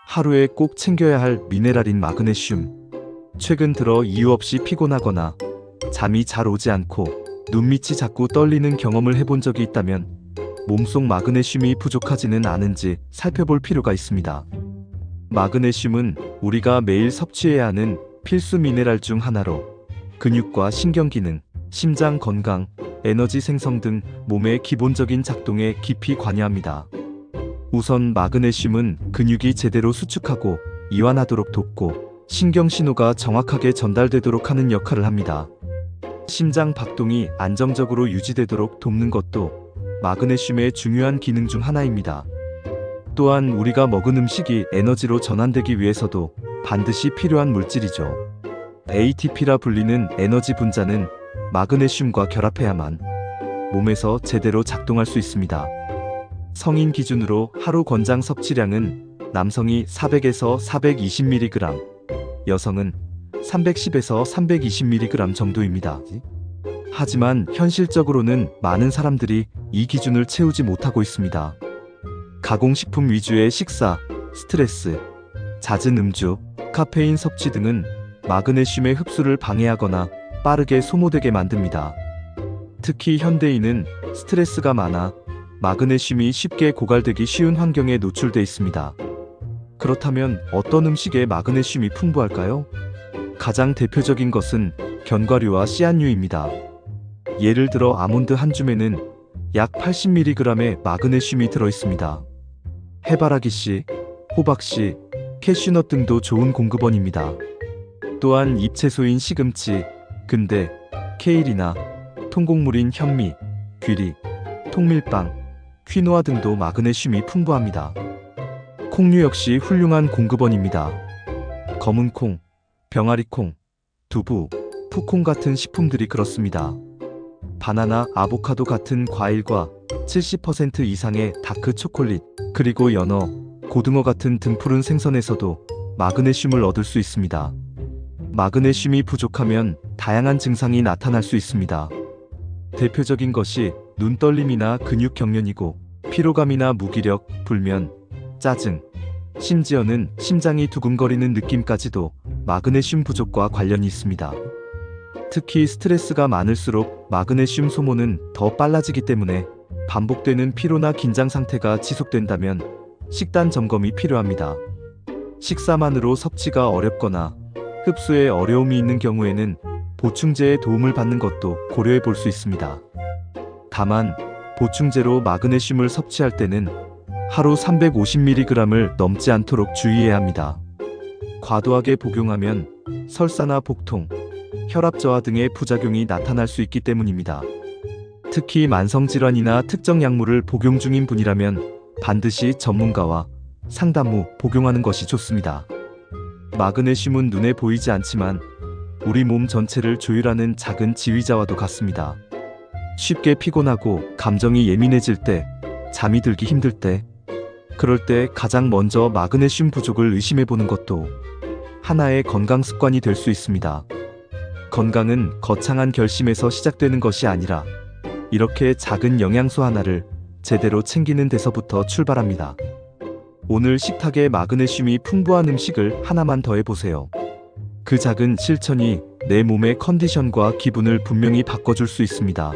하루에 꼭 챙겨야 할 미네랄인 마그네슘. 최근 들어 이유 없이 피곤하거나 잠이 잘 오지 않고 눈밑이 자꾸 떨리는 경험을 해본 적이 있다면 몸속 마그네슘이 부족하지는 않은지 살펴볼 필요가 있습니다. 마그네슘은 우리가 매일 섭취해야 하는 필수 미네랄 중 하나로 근육과 신경기능, 심장 건강, 에너지 생성 등 몸의 기본적인 작동에 깊이 관여합니다. 우선 마그네슘은 근육이 제대로 수축하고 이완하도록 돕고 신경신호가 정확하게 전달되도록 하는 역할을 합니다. 심장 박동이 안정적으로 유지되도록 돕는 것도 마그네슘의 중요한 기능 중 하나입니다. 또한 우리가 먹은 음식이 에너지로 전환되기 위해서도 반드시 필요한 물질이죠. ATP라 불리는 에너지 분자는 마그네슘과 결합해야만 몸에서 제대로 작동할 수 있습니다. 성인 기준으로 하루 권장 섭취량은 남성이 400에서 420mg, 여성은 310에서 320mg 정도입니다. 하지만 현실적으로는 많은 사람들이 이 기준을 채우지 못하고 있습니다. 가공식품 위주의 식사, 스트레스, 잦은 음주, 카페인 섭취 등은 마그네슘의 흡수를 방해하거나 빠르게 소모되게 만듭니다. 특히 현대인은 스트레스가 많아 마그네슘이 쉽게 고갈되기 쉬운 환경에 노출돼 있습니다. 그렇다면 어떤 음식에 마그네슘이 풍부할까요? 가장 대표적인 것은 견과류와 씨앗류입니다. 예를 들어 아몬드 한 줌에는 약 80mg의 마그네슘이 들어있습니다. 해바라기씨, 호박씨, 캐슈넛 등도 좋은 공급원입니다. 또한 잎채소인 시금치, 근대, 케일이나 통곡물인 현미, 귀리, 통밀빵, 퀴노아 등도 마그네슘이 풍부합니다. 콩류 역시 훌륭한 공급원입니다. 검은콩, 병아리콩, 두부, 푸콩 같은 식품들이 그렇습니다. 바나나, 아보카도 같은 과일과 70% 이상의 다크 초콜릿, 그리고 연어, 고등어 같은 등푸른 생선에서도 마그네슘을 얻을 수 있습니다. 마그네슘이 부족하면 다양한 증상이 나타날 수 있습니다. 대표적인 것이 눈떨림이나 근육 경련이고 피로감이나 무기력, 불면, 짜증, 심지어는 심장이 두근거리는 느낌까지도 마그네슘 부족과 관련이 있습니다. 특히 스트레스가 많을수록 마그네슘 소모는 더 빨라지기 때문에 반복되는 피로나 긴장 상태가 지속된다면 식단 점검이 필요합니다. 식사만으로 섭취가 어렵거나 흡수에 어려움이 있는 경우에는 보충제의 도움을 받는 것도 고려해 볼 수 있습니다. 다만 보충제로 마그네슘을 섭취할 때는 하루 350mg을 넘지 않도록 주의해야 합니다. 과도하게 복용하면 설사나 복통, 혈압 저하 등의 부작용이 나타날 수 있기 때문입니다. 특히 만성질환이나 특정 약물을 복용 중인 분이라면 반드시 전문가와 상담 후 복용하는 것이 좋습니다. 마그네슘은 눈에 보이지 않지만 우리 몸 전체를 조율하는 작은 지휘자와도 같습니다. 쉽게 피곤하고 감정이 예민해질 때, 잠이 들기 힘들 때, 그럴 때 가장 먼저 마그네슘 부족을 의심해보는 것도 하나의 건강 습관이 될 수 있습니다. 건강은 거창한 결심에서 시작되는 것이 아니라 이렇게 작은 영양소 하나를 제대로 챙기는 데서부터 출발합니다. 오늘 식탁에 마그네슘이 풍부한 음식을 하나만 더해보세요. 그 작은 실천이 내 몸의 컨디션과 기분을 분명히 바꿔줄 수 있습니다.